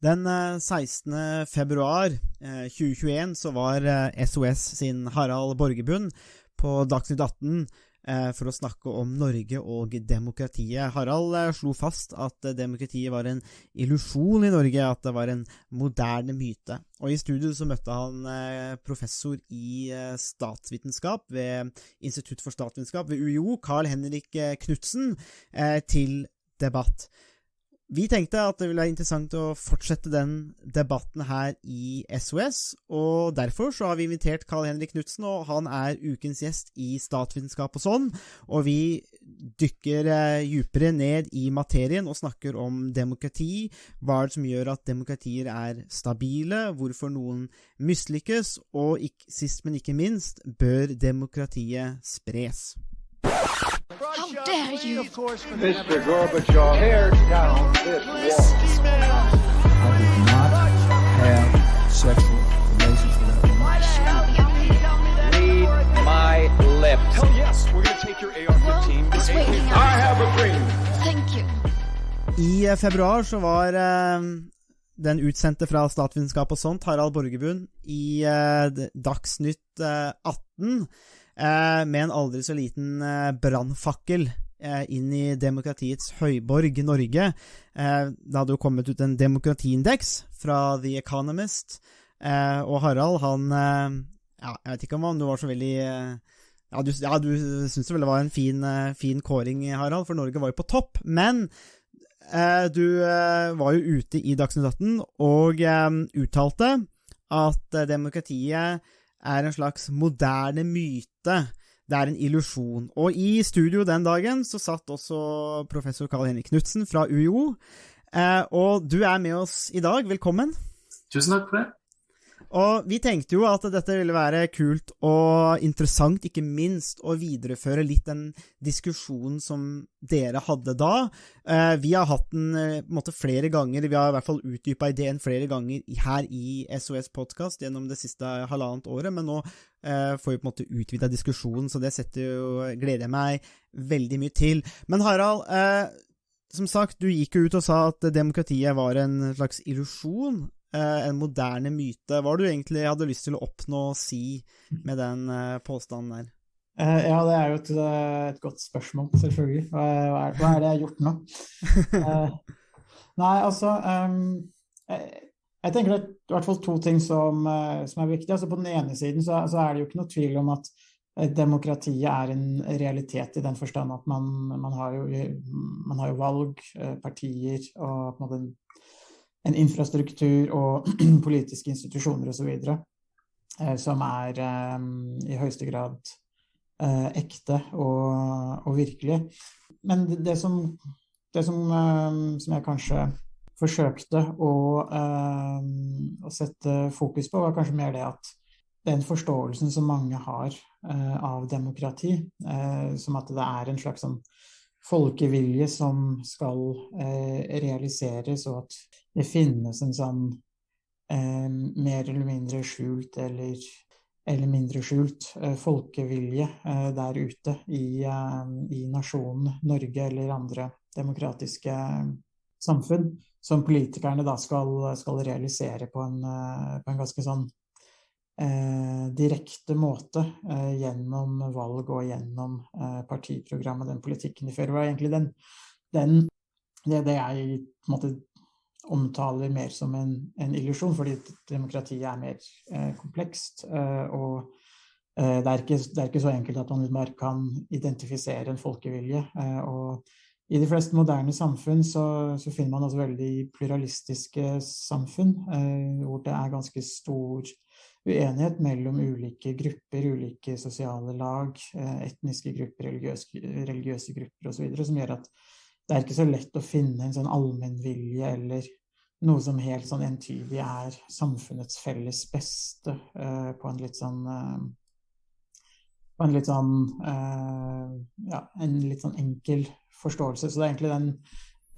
Den 16. februar 2021 så var SOS sin Harald Borgebund på Dagsnytt 18 for å snakke om Norge og demokratiet. Harald slo fast at demokratiet var en illusjon i Norge, at det var en moderne myte. Og i studio så møtte han professor i statsvitenskap ved Institutt for statsvitenskap ved UiO, Carl Henrik Knudsen, til debatt. Vi tenkte at det ville være interessant å fortsette den debatten her i SOS, og derfor så har vi invitert Carl Henrik Knudsen, og han ukens gjest i statsvitenskap og sånn, og vi dykker djupere ned i materien og snakker om demokrati, hva det som gjør at demokratier stabile, hvorfor noen mislykkes, og sist men ikke minst, bør demokratiet spres. How dare you? Mr. Gorbachev, tear down this wall. I did not have sexual relations with that woman. Read my lips. Hell yes, we're gonna take your AR-15. It's waiting out. I have a dream. Thank you. I februar så var den utsendte fra statsvitenskap og sånt, Harald Borgebund, i Dagsnytt 18, med en aldri så liten brannfakkel inn i demokratiets høyborg Norge. Det hadde jo kommet ut en demokratiindeks fra The Economist, og Harald, han, jeg vet ikke om du var så veldig, du synes vel det var en fin kåring, Harald, for Norge var jo på topp, men du var jo ute i Dagsnytt 18 og uttalte at demokratiet en slags moderne myte. Det en illusjon. Og i studio den dagen så satt også professor Carl Henrik Knudsen fra UiO. Og du med oss i dag. Velkommen. Tusen takk for det. Og vi tenkte jo at dette ville være kult og interessant, ikke minst, å videreføre litt den diskusjonen som dere hadde da. Vi har hatt den på en måte flere ganger, vi har i hvert fall utdypet ideen flere ganger her i SOS Podcast gjennom det siste halvannet året, men nå får vi på en måte utvidet diskusjonen, så det gleder jeg meg veldig mye til. Men Harald, som sagt, du gikk jo ut og sa at demokratiet var en slags illusjon, en moderne myte. Hva du egentlig hadde lyst til å oppnå og si med den påstanden der? Ja, det jo et godt spørsmål, selvfølgelig. Hva det jeg har gjort nå? Nei, altså, jeg tenker det i hvert fall to ting som viktige. Altså, på den ene siden så det jo ikke noe tvil om at demokratiet en realitet i den forstand at man har jo valg, partier og på en måte en infrastruktur og politiske institusjoner og så videre, som i høyeste grad ekte og virkelig. Men det som jeg kanskje forsøkte å sette fokus på, var kanskje mer det at den forståelsen som mange har av demokrati, som at det en slags sånn folkevilje som skal realiseres, og at det finnes en sånn mer eller mindre skjult eller mindre skjult folkevilje der ute i nasjonen Norge eller andre demokratiske samfunn, som politikerne da skal realisere på en ganske sånn direkte måte gjennom valg og gjennom partiprogram og den politikken de fører. Det var egentlig det jeg på en måte omtaler mer som en illusjon, fordi demokratiet mer komplekst, og det ikke så enkelt at man bare kan identifisere en folkevilje, og i de fleste moderne samfunn så finner man også veldig pluralistiske samfunn, hvor det ganske stor uenighet mellom ulike grupper, ulike sosiale lag, etniske grupper, religiøse grupper og så videre, som gjør at det ikke så lett å finne en sånn allmennvilje eller noe som helt sånn entydig samfunnets felles beste på en litt sånn enkel forståelse. Så det egentlig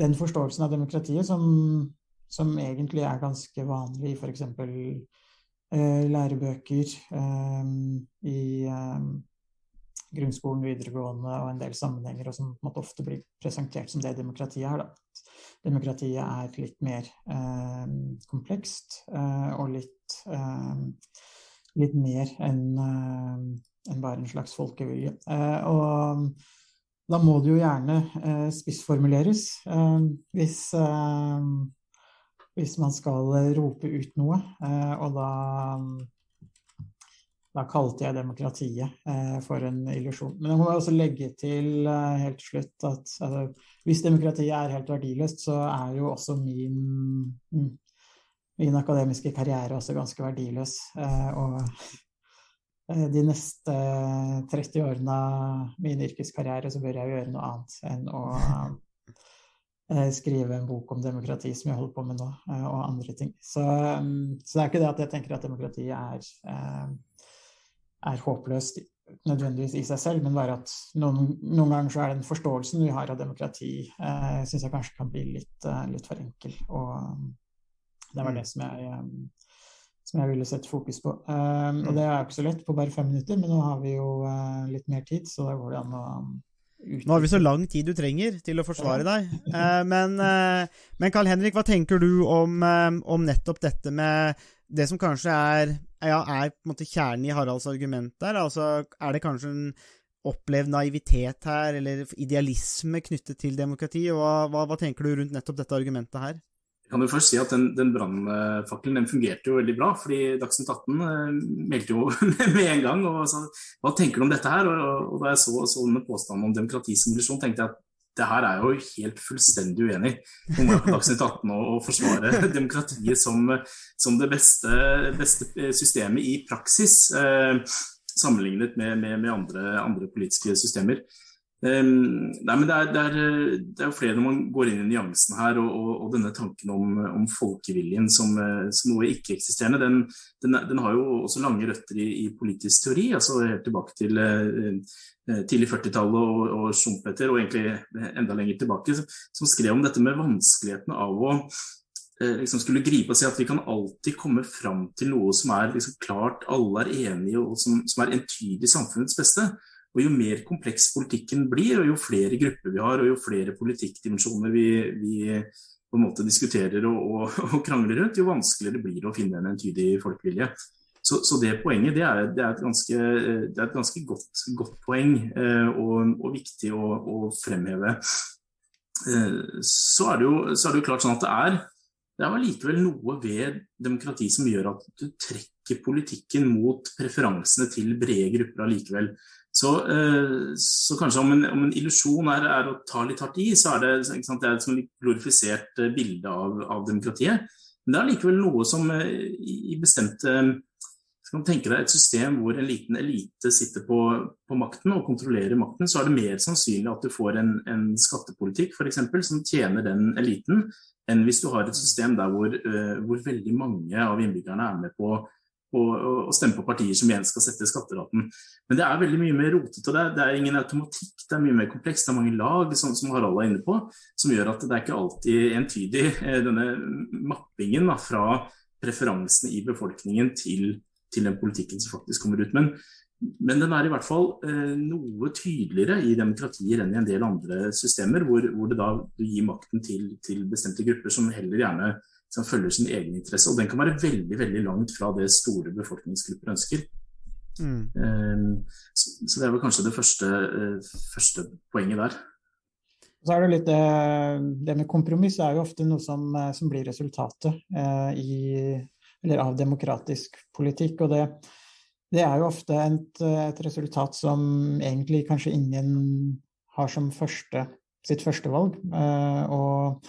den forståelsen av demokratiet som egentlig ganske vanlig i for eksempel lærebøker i grunnskolen, videregående og en del sammenhenger, og som på en måte ofte blir presentert som det demokratiet da. demokratiet litt mer komplekst og litt mer enn bare en slags folkevilje. Og da må det jo gjerne spissformuleres hvis man skal rope ut noe, og da kalte jeg demokratiet for en illusjon. Men jeg må også legge til helt til slutt at hvis demokratiet helt verdiløst, så jo også min akademiske karriere også ganske verdiløs. Og de neste 30 årene av min yrkeskarriere så bør jeg gjøre noe annet enn å skrive en bok om demokrati som jeg holder på med nå, og andre ting. Så det ikke det at jeg tenker at demokratiet håpløst nødvendigvis i seg selv, men bare at noen ganger så den forståelsen vi har av demokrati, synes jeg kanskje kan bli litt for enkel, og det var det som jeg ville sette fokus på. Og det jo ikke så lett på bare 5 minutter, men nå har vi jo litt mer tid, så da går det an å Nå har vi så lang tid du trenger til å forsvare deg. Men Carl Henrik, hva tenker du om nettopp dette med det som kanskje på en måte kjernen i Haralds argument der? Altså, det kanskje en opplevd naivitet her, eller idealisme knyttet til demokrati? Og hva tenker du rundt nettopp dette argumentet her? Jeg kan jo først si at den brannfakkelen den fungerte jo veldig bra, fordi Dagsnytt 18 meldte jo med en gang, og sa, hva tenker du om dette her? Og da jeg så denne påstanden om demokrati som illusjon, tenkte jeg at det her jo helt fullstendig uenig om å på Dagsnytt 18 og forsvare demokratiet som det beste systemet i praksis, sammenlignet med andre politiske systemer. Nei, men det jo flere når man går inn i nyansen her, og denne tanken om folkeviljen som noe ikke-eksisterende, den har jo også lange røtter i politisk teori, altså helt tilbake til tidlig 40-tallet og Schumpeter, og egentlig enda lenger tilbake, som skrev om dette med vanskelighetene av å liksom skulle gripe og si at vi kan alltid komme fram til noe som liksom klart, alle enige, og som entydig samfunnets beste. Og jo mer kompleks politikken blir, og jo flere grupper vi har, og jo flere politikkdimensjoner vi på en måte diskuterer og krangler rundt, jo vanskeligere blir det å finne en entydig folkevilje. Så det poenget, det et ganske godt poeng, og viktig å fremheve. Så det jo klart sånn at det likevel noe ved demokrati som gjør at du trekker politikken mot preferansene til brede grupper allikevel. Så kanskje om en illusjon å ta litt hardt i, så det et sånn litt glorifisert bilde av demokratiet. Men det likevel noe som i bestemte, skal man tenke deg et system hvor en liten elite sitter på makten og kontrollerer makten, så det mer sannsynlig at du får en skattepolitikk for eksempel, som tjener den eliten, enn hvis du har et system der hvor veldig mange av innbyggerne med på og stemme på partier som igjen skal sette skatteraten. Men det veldig mye mer rotet, og det ingen automatikk, det mye mer komplekst, det mange lag, som Harald inne på, som gjør at det ikke alltid entydig, denne mappingen fra preferansene i befolkningen til den politikken som faktisk kommer ut. Men den i hvert fall noe tydeligere i demokratier enn i en del andre systemer, hvor det da gir makten til bestemte grupper som heller gjerne som følger sin egen interesse, og den kan være veldig, veldig langt fra det store befolkningsgrupper ønsker. Så det vel kanskje det første poenget der. Så det litt det med kompromiss jo ofte noe som blir resultatet av demokratisk politikk, og det jo ofte et resultat som egentlig kanskje ingen har som sitt første valg, og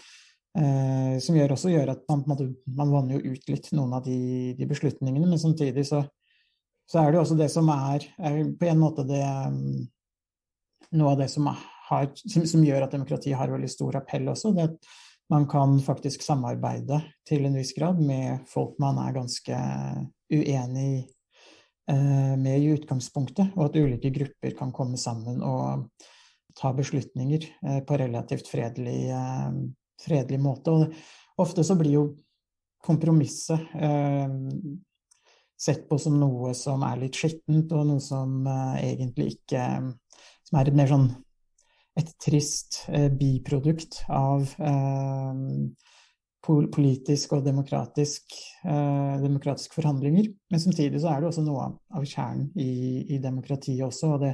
som gjør at man vanner jo ut litt noen av de beslutningene, men samtidig så det jo også det som på en måte noe av det som gjør at demokrati har veldig stor appell også, det at man kan faktisk samarbeide til en viss grad med folk man ganske uenig med i utgangspunktet, og at ulike grupper kan komme sammen og ta beslutninger på relativt fredelig måte, og ofte så blir jo kompromisset sett på som noe som litt skittent, og noe som egentlig ikke, som et mer sånn et trist biprodukt av politisk og demokratiske forhandlinger. Men samtidig så det også noe av kjernen i demokratiet også, og det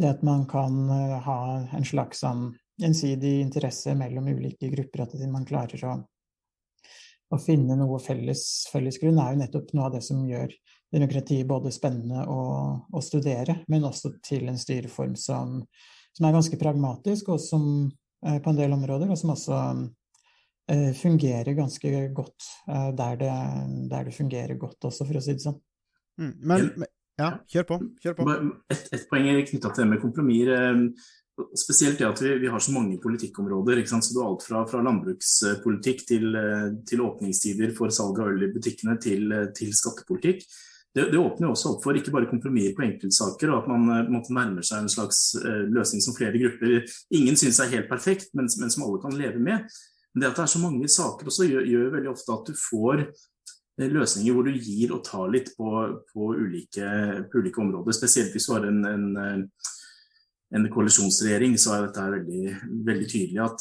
at man kan ha en slags gjensidig interesse mellom ulike grupper, at man klarer å finne noe felles grunn, jo nettopp noe av det som gjør demokratiet både spennende å studere, men også til en styreform som ganske pragmatisk, og som på en del områder, og som også fungerer ganske godt der det fungerer godt også, for å si det sånn. Men ja, kjør på. Et poeng knyttet til det med kompromisser, spesielt det at vi har så mange politikkområder, ikke sant? Så du har alt fra landbrukspolitikk til åpningstider for salg av øl i butikkene til skattepolitikk. Det åpner jo også opp for ikke bare kompromisser på enkeltsaker, og at man nærmer seg en slags løsning som flere grupper ingen synes helt perfekt, men som alle kan leve med. Men det at det så mange saker også gjør veldig ofte at du får løsninger hvor du gir og tar litt på ulike områder, spesielt hvis du har en koalisjonsregjering, så dette veldig, veldig tydelig at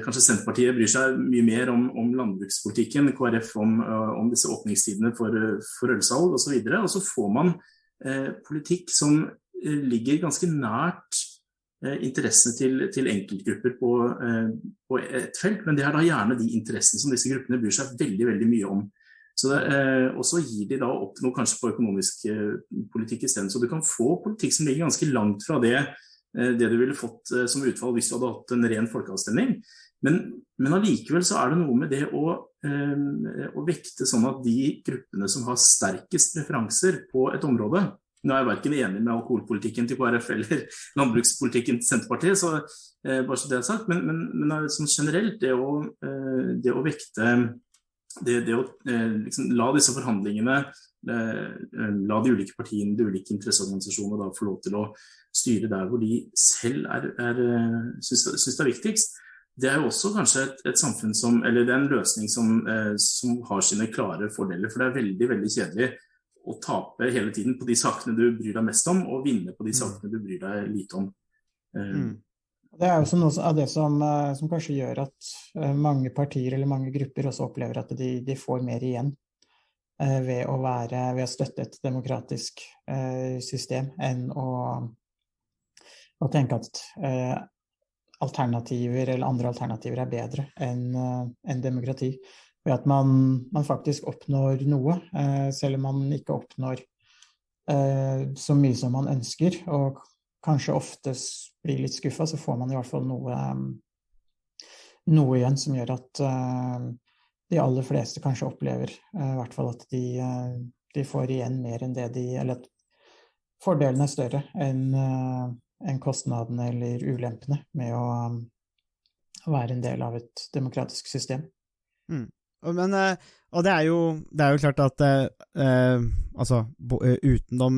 kanskje Senterpartiet bryr seg mye mer om landbrukspolitikken, KrF om disse åpningstidene for ølsalg og så videre, og så får man politikk som ligger ganske nært interessene til enkeltgrupper på et felt, men det da gjerne de interessene som disse gruppene bryr seg veldig, veldig mye om. Og så gir de da opp noe kanskje på økonomisk politikk i stedet, så du kan få politikk som ligger ganske langt fra det du ville fått som utfall hvis du hadde hatt en ren folkeavstemning. Men allikevel så det noe med det å vekte sånn at de gruppene som har sterkest preferanser på et område, nå jeg hverken enig med alkoholpolitikken til KrF eller landbrukspolitikken til Senterpartiet, så bare så det sagt, men sånn generelt det å vekte det å liksom, la disse forhandlingene, la de ulike partiene, de ulike interesseorganisasjonene da få lov til å styre der hvor de selv synes det viktigst. Det jo også kanskje et samfunn eller det en løsning som har sine klare fordeler, for det veldig, veldig kjedelig å tape hele tiden på de sakene du bryr deg mest om, og vinne på de sakene du bryr deg lite om. Det jo også noe av det som kanskje gjør at mange partier eller mange grupper også opplever at de får mer igjen ved å støtte et demokratisk system enn å tenke at alternativer eller andre alternativer bedre enn demokrati. Ved at man faktisk oppnår noe, selv om man ikke oppnår så mye som man ønsker, og kanskje oftest blir litt skuffet, så får man i hvert fall noe igjen som gjør at de aller fleste kanskje opplever i hvert fall at de får igjen mer enn det eller at fordelen større enn kostnadene eller ulempene med å være en del av et demokratisk system. Men, og det jo klart at altså, utenom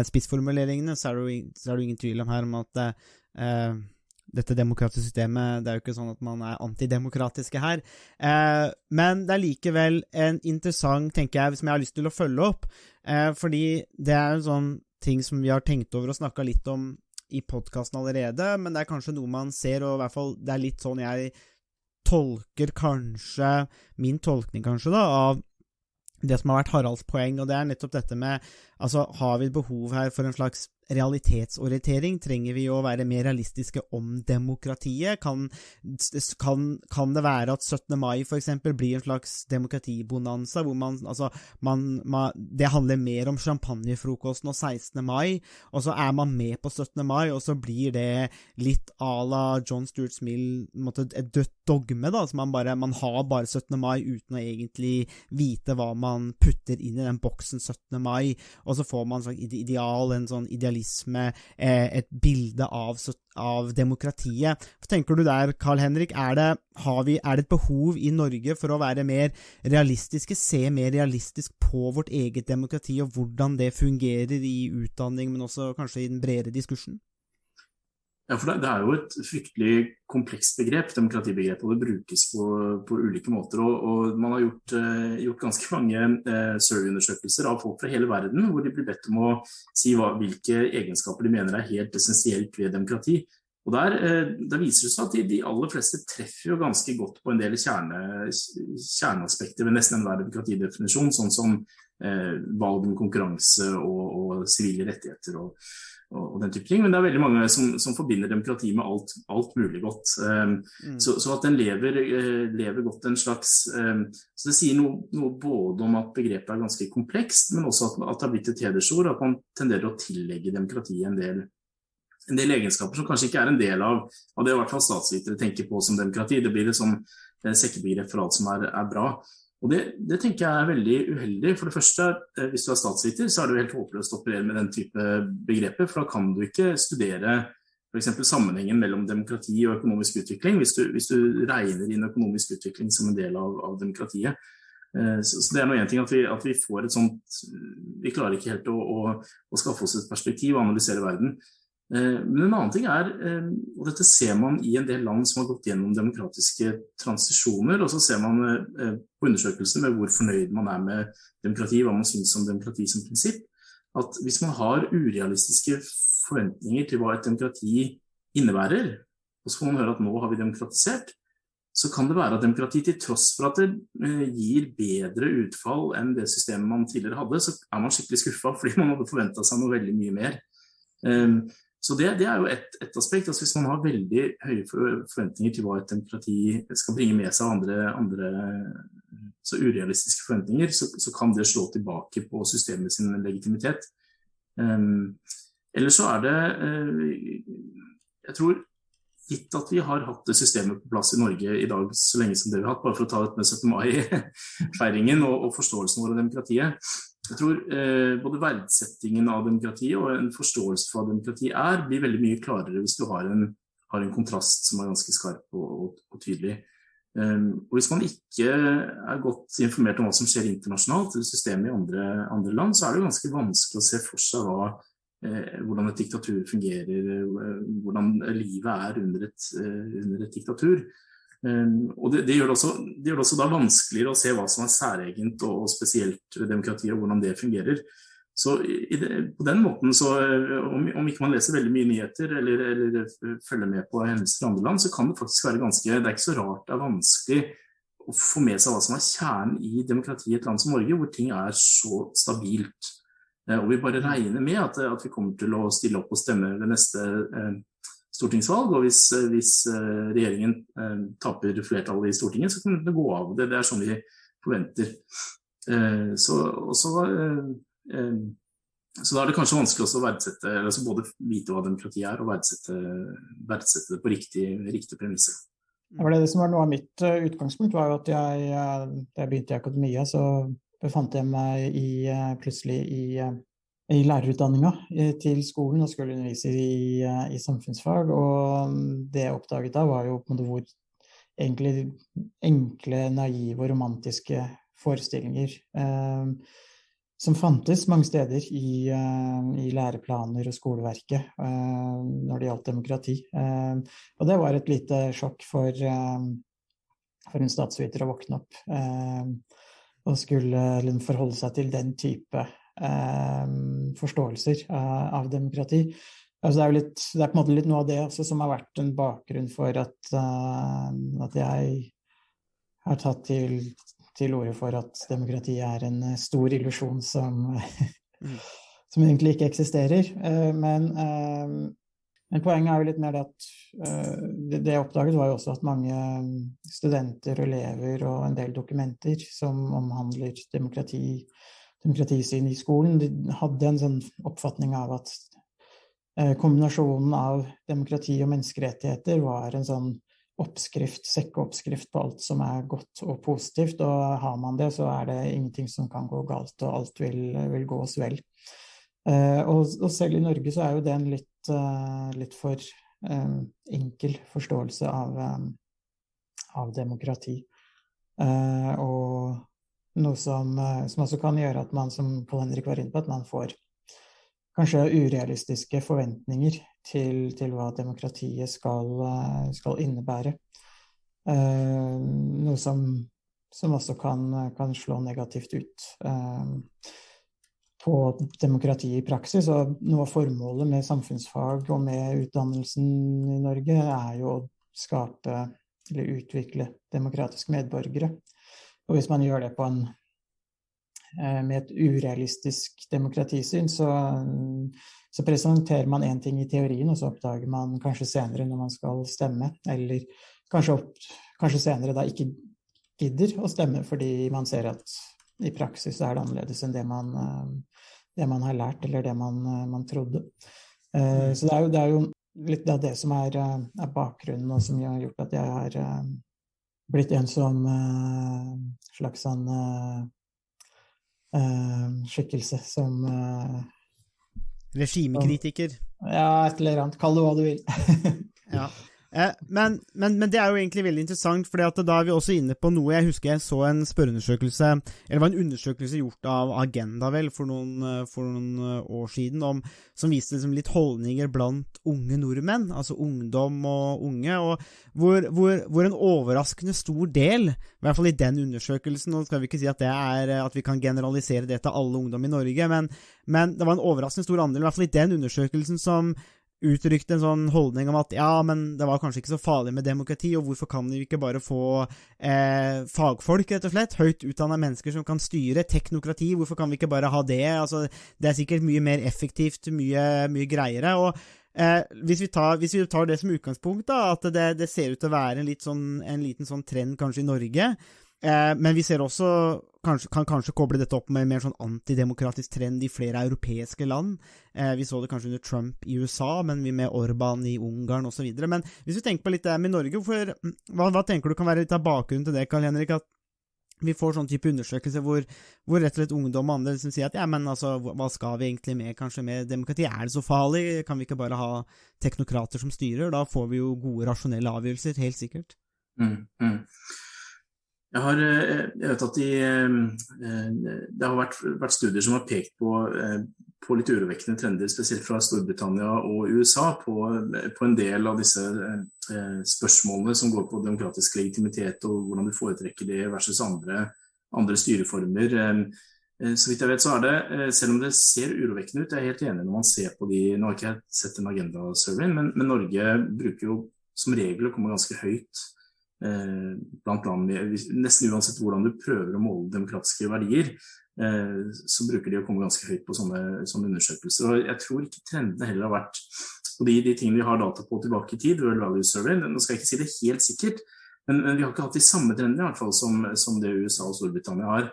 spissformuleringene så det jo ingen tvil om her om at dette demokratiske systemet, det jo ikke sånn at man antidemokratiske her, men det likevel en interessant, tenker jeg, som jeg har lyst til å følge opp, fordi det en sånn ting som vi har tenkt over og snakket litt om i podcasten allerede, men det kanskje noe man ser, og i hvert fall det litt sånn jeg tolker kanskje, min tolkning kanskje da, av det som har vært Haralds poeng, og det nettopp dette med, altså har vi et behov her for en slags realitetsorientering? Trenger vi å være mer realistiske om demokratiet? Kan det være at 17. mai for eksempel blir en slags demokratibonanza, hvor det handler mer om champagnefrokosten og 16. mai, og så man med på 17. mai, og så blir det litt à la John Stuart Mill, et dødt dogme da, så man har bare 17. mai uten å egentlig vite hva man putter inn i den boksen 17. mai, og så får man en sånn ideal, en sånn idealisme, et bilde av demokratiet. Hva tenker du der, Karl-Henrik? Er det et behov i Norge for å være mer realistiske, se mer realistisk på vårt eget demokrati, og hvordan det fungerer i utdanning, men også kanskje i den bredere diskursen? Ja, for det jo et fryktelig komplekst begrep, demokratibegrep, og det brukes på ulike måter, og man har gjort ganske mange survey-undersøkelser av folk fra hele verden, hvor de blir bedt om å si hvilke egenskaper de mener helt essensielt ved demokrati. Og der viser det seg at de aller fleste treffer jo ganske godt på en del kjerneaspekter ved nesten enhver demokratidefinisjon, sånn som valg med konkurranse og sivile rettigheter og den type ting. Men det veldig mange som forbinder demokrati med alt mulig godt. Så at den lever godt en slags... Så det sier noe både om at begrepet ganske komplekst, men også at det har blitt et hedersord, at man tenderer å tillegge demokratiet en del egenskaper som kanskje ikke en del av det i hvert fall statsvitere tenker på som demokrati. Det blir et sånn sekkebegrep for alt som bra. Og det tenker jeg veldig uheldig. For det første, hvis du statsviter, så det jo helt håpløst å operere med den type begreper, for da kan du ikke studere for eksempel sammenhengen mellom demokrati og økonomisk utvikling, hvis du regner inn økonomisk utvikling som en del av demokratiet. Så det noe en ting at vi får et sånt, vi klarer ikke helt å skaffe oss et perspektiv og analysere verden. Men en annen ting og dette ser man i en del land som har gått gjennom demokratiske transisjoner, og så ser man på undersøkelser med hvor fornøyd man med demokrati, hva man synes om demokrati som prinsipp, at hvis man har urealistiske forventninger til hva et demokrati innebærer, og så får man høre at nå har vi demokratisert, så kan det være at demokrati til tross for at det gir bedre utfall enn det systemet man tidligere hadde, så man skikkelig skuffet fordi man hadde forventet seg noe veldig mye mer. Så det jo et aspekt, altså hvis man har veldig høye forventninger til hva et demokrati skal bringe med seg andre så urealistiske forventninger, så kan det slå tilbake på systemet sin legitimitet. Eller så det, jeg tror, gitt at vi har hatt det systemet på plass i Norge i dag så lenge som det vi har hatt, bare for å ta det med 17. mai-feiringen og forståelsen vår av demokratiet. Jeg tror både verdsettingen av demokratiet og en forståelse for hva demokrati blir veldig mye klarere hvis du har en kontrast som ganske skarp og tydelig. Og hvis man ikke godt informert om hva som skjer internasjonalt, eller systemet i andre land, så det ganske vanskelig å se for seg hvordan et diktatur fungerer, hvordan livet under et diktatur. Og det gjør det også da vanskeligere å se hva som særegent og spesielt demokrati og hvordan det fungerer. Så på den måten, så, om ikke man leser veldig mye nyheter eller følger med på hendelser i andre land, så kan det faktisk være det ikke så rart, det vanskelig å få med seg hva som kjernen i demokrati i et land som Norge, hvor ting så stabilt. Og vi bare regner med at vi kommer til å stille opp og stemme ved neste stortingsvalg, og hvis regjeringen taper flertallet i Stortinget, så kan det gå av. Det sånn vi forventer. Så da det kanskje vanskelig også å verdsette, altså både vite hva demokrati og verdsette det på riktige premisser. Det som var noe av mitt utgangspunkt var jo at da jeg begynte i akademia, så befant jeg meg plutselig i lærerutdanningen til skolen og skulle undervise i samfunnsfag, og det jeg oppdaget da var jo på en måte hvor egentlig enkle, naive og romantiske forestillinger som fantes mange steder i læreplaner og skoleverket når det gjaldt demokrati. Og det var et lite sjokk for en statsviter å våkne opp og skulle forholde seg til den type forståelser av demokrati. Altså det på en måte litt noe av det også som har vært en bakgrunn for at jeg har tatt til orde for at demokrati en stor illusjon som egentlig ikke eksisterer. Men poenget jo litt mer at det jeg oppdaget var jo også at mange studenter og elever og en del dokumenter som omhandler demokratisyn i skolen, de hadde en sånn oppfatning av at kombinasjonen av demokrati og menneskerettigheter var en sånn sekkeoppskrift på alt som godt og positivt, og har man det, så det ingenting som kan gå galt, og alt vil gå oss vel. Og selv i Norge så jo det en litt for enkel forståelse av demokrati. Og noe som også kan gjøre at man, som Paul Henrik var inne på, at man får kanskje urealistiske forventninger til hva demokratiet skal innebære. Noe som også kan slå negativt ut på demokrati i praksis, og noe av formålet med samfunnsfag og med utdannelsen i Norge jo å skape eller utvikle demokratiske medborgere. Og hvis man gjør det med et urealistisk demokratisyn, så presenterer man en ting i teorien, og så oppdager man kanskje senere når man skal stemme, eller kanskje senere da ikke gidder å stemme, fordi man ser at i praksis det annerledes enn det man har lært, eller det man trodde. Så det jo litt av det som bakgrunnen, og som har gjort at jeg har blitt en som slags sånn skikkelse som regimekritiker. Ja, et eller annet. Kall det hva du vil. Ja. Men det jo egentlig veldig interessant, fordi at da vi også inne på noe. Jeg husker jeg så en spørreundersøkelse, eller det var en undersøkelse gjort av Agenda vel for noen år siden, som viste liksom litt holdninger blant unge nordmenn, altså ungdom og unge, og hvor en overraskende stor del, i hvert fall i den undersøkelsen, og skal vi ikke si at det at vi kan generalisere det til alle ungdom i Norge, men det var en overraskende stor andel, i hvert fall i den undersøkelsen, som uttrykte en sånn holdning om at ja, men det var kanskje ikke så farlig med demokrati, og hvorfor kan vi ikke bare få fagfolk, rett og slett, høyt utdannede mennesker som kan styre teknokrati, hvorfor kan vi ikke bare ha det? Altså, det sikkert mye mer effektivt, mye greiere, og hvis vi tar det som utgangspunkt da, at det ser ut til å være en liten sånn trend kanskje i Norge, men vi ser også, kan kanskje koble dette opp med en mer sånn antidemokratisk trend i flere europeiske land. Vi så det kanskje under Trump i USA, men vi med Orban i Ungarn og så videre. Men hvis vi tenker på litt det med Norge, hva tenker du kan være litt av bakgrunnen til det, Karl-Henrik, at vi får sånn type undersøkelse hvor rett og slett ungdom og andre som sier at ja, men altså, hva skal vi egentlig kanskje med demokrati? Det så farlig? Kan vi ikke bare ha teknokrater som styrer? Da får vi jo gode, rasjonelle avgjørelser, helt sikkert. Jeg vet at det har vært studier som har pekt på litt urovekkende trender, spesielt fra Storbritannia og USA, på en del av disse spørsmålene som går på demokratisk legitimitet og hvordan du foretrekker det versus andre styreformer. Så vidt jeg vet så det, selv om det ser urovekkende ut, jeg helt enig når man ser på nå har ikke jeg sett en agenda-survey, men Norge bruker jo som regel å komme ganske høyt blant land, nesten uansett hvordan du prøver å måle demokratiske verdier, så bruker de å komme ganske høyt på sånne undersøkelser. Og jeg tror ikke trendene heller har vært på de tingene vi har data på tilbake i tid, World Value Survey. Nå skal jeg ikke si det helt sikkert, men vi har ikke hatt de samme trendene i hvert fall som det USA og Storbritannia har.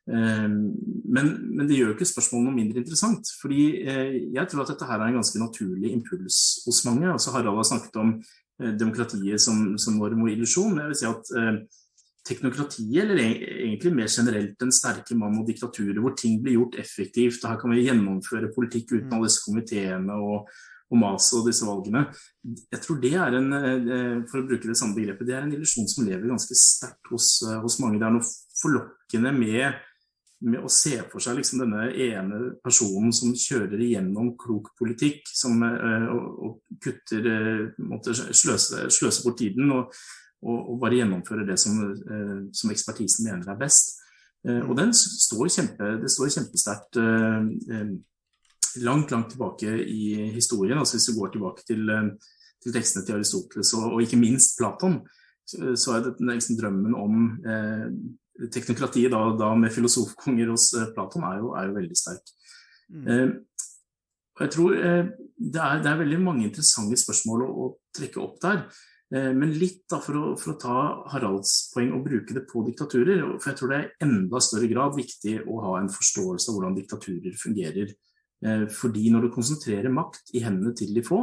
Men det gjør jo ikke spørsmålet noe mindre interessant, fordi jeg tror at dette her en ganske naturlig impuls hos mange. Altså Harald har snakket om demokratiet som norm og illusjon. Jeg vil si at teknokratiet, eller egentlig mer generelt den sterke mann og diktaturet, hvor ting blir gjort effektivt, og her kan vi gjennomføre politikk uten alle disse komiteene og mas og disse valgene. Jeg tror det for å bruke det samme begrepet, det en illusjon som lever ganske sterkt hos mange. Det noe forlokkende med å se for seg liksom denne ene personen som kjører igjennom klok politikk, og kutter, sløser bort tiden, og bare gjennomfører det som ekspertisen mener best. Og det står kjempesterkt langt tilbake i historien. Altså hvis vi går tilbake til tekstene til Aristoteles og ikke minst Platon, så det liksom drømmen om teknokratiet da med filosofkonger hos Platon jo veldig sterk. Og jeg tror det veldig mange interessante spørsmål å trekke opp der, men litt da for å ta Haralds poeng og bruke det på diktaturer, for jeg tror det enda større grad viktig å ha en forståelse av hvordan diktaturer fungerer, fordi når du konsentrerer makt i hendene til de få,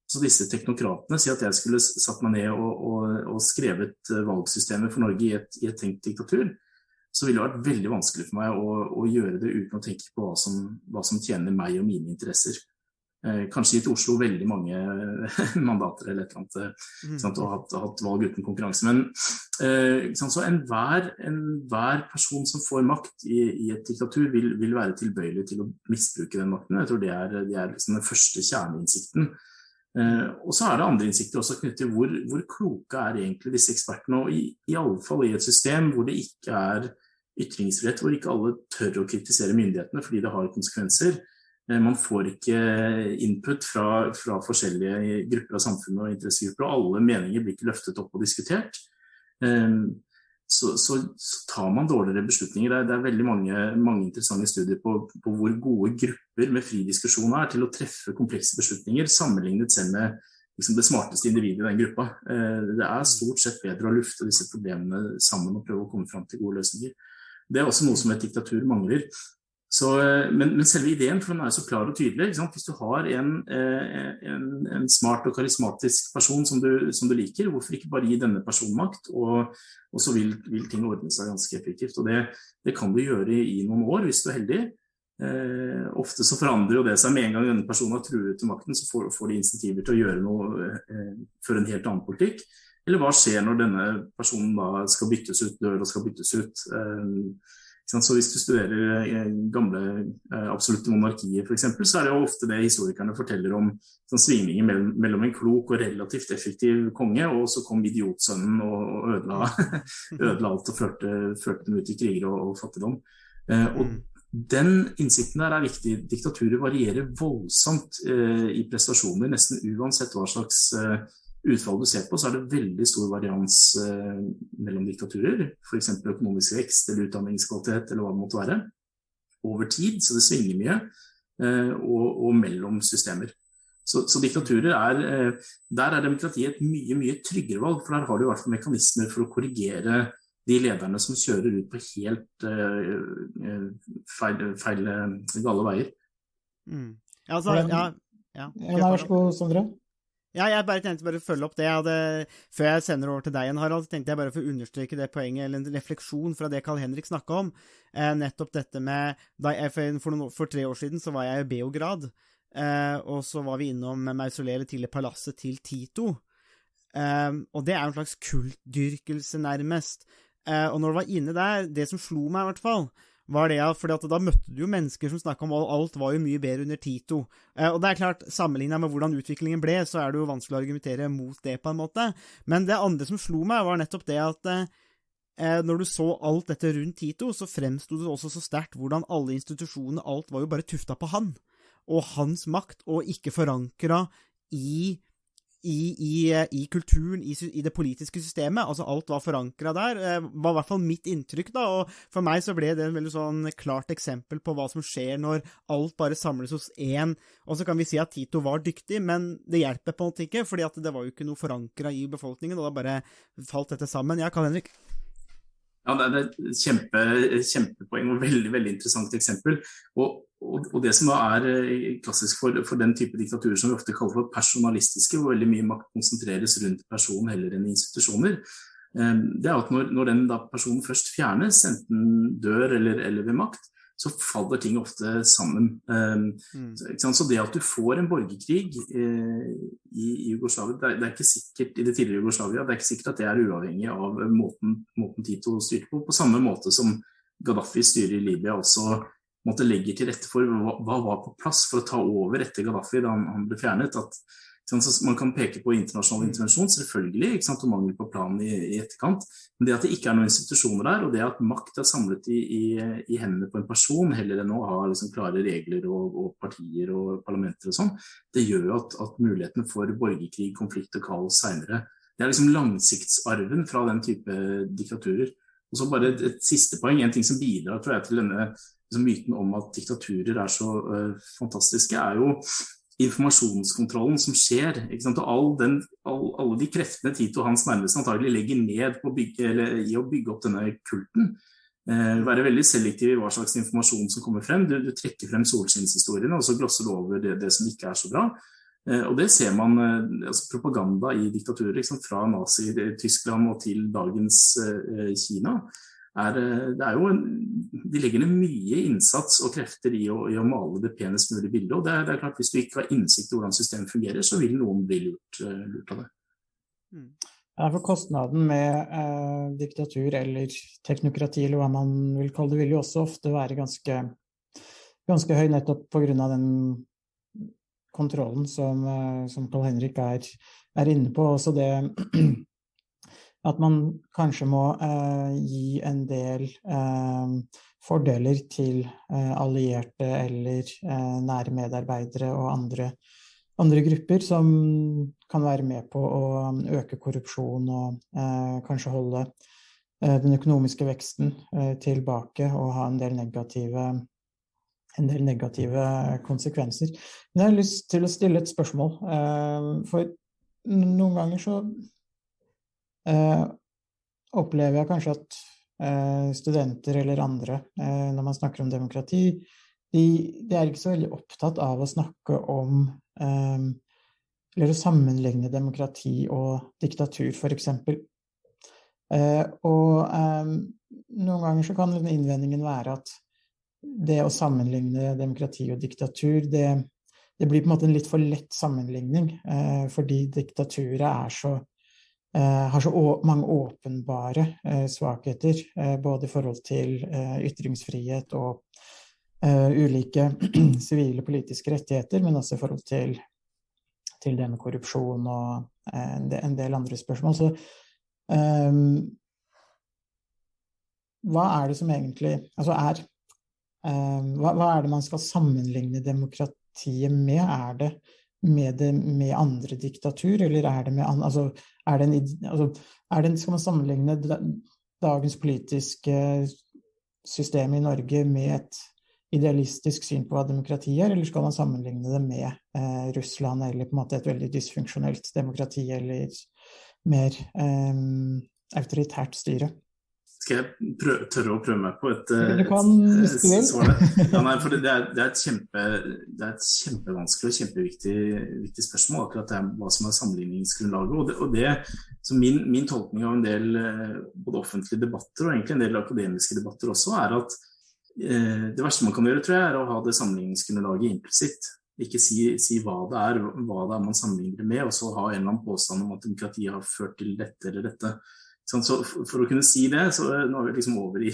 så disse teknokratene sier at jeg skulle satt meg ned og skrevet valgsystemet for Norge i et tenkt diktatur, så ville det vært veldig vanskelig for meg å gjøre det uten å tenke på hva som tjener meg og mine interesser. Kanskje gitt Oslo veldig mange mandater eller et eller annet, og hatt valg uten konkurranse. Men så enhver person som får makt i et diktatur vil være tilbøyelig til å misbruke den makten. Jeg tror det er liksom den første kjerneinnsikten. Og så det andre innsikter også knyttet til hvor kloke egentlig disse ekspertene, og i alle fall i et system hvor det ikke ytringsfrihet, hvor ikke alle tør å kritisere myndighetene fordi det har konsekvenser. Man får ikke input fra forskjellige grupper av samfunnet og interessegrupper, og alle meninger blir ikke løftet opp og diskutert. Så tar man dårligere beslutninger. Det er veldig mange interessante studier på hvor gode grupper med fri diskusjon til å treffe komplekse beslutninger, sammenlignet selv med liksom det smarteste individet i den gruppa. Det er stort sett bedre å lufte disse problemene sammen og prøve å komme frem til gode løsninger. Det er også noe som et diktatur mangler. Men selve ideen, for den er så klar og tydelig, ikke sant? Hvis du har en smart og karismatisk person som du liker, hvorfor ikke bare gi denne personen makt, og så vil ting ordne seg ganske effektivt. Og det kan du gjøre i noen år hvis du er heldig. Ofte så forandrer jo det seg med en gang denne personen har truet til makten, så får de insentiver til å gjøre noe for en helt annen politikk. Eller hva skjer når denne personen da skal byttes ut, dør og skal byttes ut? Så hvis du studerer gamle absolutte monarkier for eksempel, så det jo ofte det historikerne forteller om svingninger mellom en klok og relativt effektiv konge, og så kom idiotsønnen og ødela alt og førte dem ut i kriger og fattigdom. Og den innsikten der viktig. Diktaturer varierer voldsomt i prestasjoner, nesten uansett hva slags utfall du ser på, så det veldig stor varians mellom diktaturer, for eksempel økonomisk vekst eller utdanningskvalitet eller hva det måtte være, over tid, så det svinger mye, og mellom systemer. Så diktaturer der demokratiet et mye tryggere valg, for der har du i hvert fall mekanismer for å korrigere de lederne som kjører ut på helt feil gale veier. Altså, Vær så god, Sondre. Ja, jeg tenkte bare å følge opp det. Før jeg sender over til deg igjen, Harald, så tenkte jeg bare for å understreke det poenget, eller en refleksjon fra det Carl Henrik snakket om. Nettopp dette med, for 3 år siden så var jeg i Beograd, og så var vi innom mausoleet til palasset til Tito. Og det en slags kultdyrkelse nærmest. Og når du var inne der, det som slo meg i hvert fall, var det fordi at da møtte du jo mennesker som snakket om alt var jo mye bedre under Tito. Og det klart, sammenlignet med hvordan utviklingen ble, så det jo vanskelig å argumentere mot det på en måte. Men det andre som slo meg var nettopp det at når du så alt dette rundt Tito, så fremstod det også så sterkt hvordan alle institusjoner, alt var jo bare tuftet på han, og hans makt, og ikke forankret i kulturen, i det politiske systemet, altså alt var forankret der, var i hvert fall mitt inntrykk da, og for meg så ble det en veldig sånn klart eksempel på hva som skjer når alt bare samles hos en, og så kan vi si at Tito var dyktig, men det hjelper på en måte ikke, fordi at det var jo ikke noe forankret i befolkningen, og da bare falt dette sammen. Ja, Carl Henrik? Ja, det et kjempepoeng og veldig interessant eksempel. Og det som da klassisk for den type diktaturer som vi ofte kaller for personalistiske, hvor veldig mye makt konsentreres rundt personen heller enn institusjoner, det at når den da personen først fjernes, enten dør eller ved makt, så faller ting ofte sammen. Så det at du får en borgerkrig i Jugoslavia, det ikke sikkert i det tidligere Jugoslavia, det ikke sikkert at det uavhengig av måten Tito styrte på samme måte som Gaddafi styrer i Libya også måtte legge til rette for hva var på plass for å ta over etter Gaddafi da han ble fjernet. Så man kan peke på internasjonal intervensjon, selvfølgelig, ikke sant, og mangel på plan i etterkant, men det at det ikke noen institusjoner der, og det at makt samlet i hendene på en person, heller enn å ha liksom klare regler og partier og parlamenter og sånn, det gjør jo at mulighetene for borgerkrig, konflikt og kaos senere, det liksom langsiktsarven fra den type diktaturer. Og så bare et siste poeng, en ting som bidrar, tror jeg, til denne liksom, myten om at diktaturer så fantastiske, jo informasjonskontrollen som skjer, ikke sant? Og alle de kreftene Tito og hans nærmeste antagelig legger ned på i å bygge opp denne kulten, være veldig selektiv i hva slags informasjon som kommer frem. Du trekker frem solskinnshistoriene, og så glosser du over det som ikke så bra. Og det ser man, altså propaganda i diktaturer, ikke sant? Fra Nazi-Tyskland og til dagens Kina, de legger ned mye innsats og krefter i å male det penest mulige bildet, og det klart hvis du ikke har innsikt i hvordan systemet fungerer, så vil noen bli lurt av det. Ja, for kostnaden med diktatur eller teknokrati, eller hva man vil kalle det, vil jo også ofte være ganske høy nettopp på grunn av den kontrollen som Carl Henrik inne på. Også at man kanskje må gi en del fordeler til allierte eller nære medarbeidere og andre grupper som kan være med på å øke korrupsjon og kanskje holde den økonomiske veksten tilbake og ha en del negative konsekvenser. Men jeg har lyst til å stille et spørsmål, for noen ganger så opplever jeg kanskje at studenter eller andre, når man snakker om demokrati, de ikke så veldig opptatt av å snakke om eller å sammenligne demokrati og diktatur, for eksempel. Noen ganger så kan innvendingen være at det å sammenligne demokrati og diktatur, det blir på en måte en litt for lett sammenligning, fordi diktaturet har så mange åpenbare svakheter, både i forhold til ytringsfrihet og ulike sivile politiske rettigheter, men også i forhold til det med korrupsjon og en del andre spørsmål. Så hva det som egentlig, altså hva det man skal sammenligne demokratiet med? Det med andre diktatur, eller det med skal man sammenligne dagens politiske system i Norge med et idealistisk syn på hva demokrati eller skal man sammenligne det med Russland, eller på en måte et veldig dysfunksjonelt demokrati, eller mer autoritært styre? Skal jeg tørre å prøve meg på et svar? Ja, nei, for det et kjempevanskelig og kjempeviktig spørsmål, akkurat det hva som sammenligningsgrunnlaget. Og det så min tolkning av en del både offentlige debatter og egentlig en del akademiske debatter også, at det verste man kan gjøre, tror jeg, å ha det sammenligningsgrunnlaget implisitt. Ikke si hva det man sammenligner det med, og så ha en eller annen påstand om at demokratiet har ført til dette eller dette. Så for å kunne si det, så nå vi liksom over i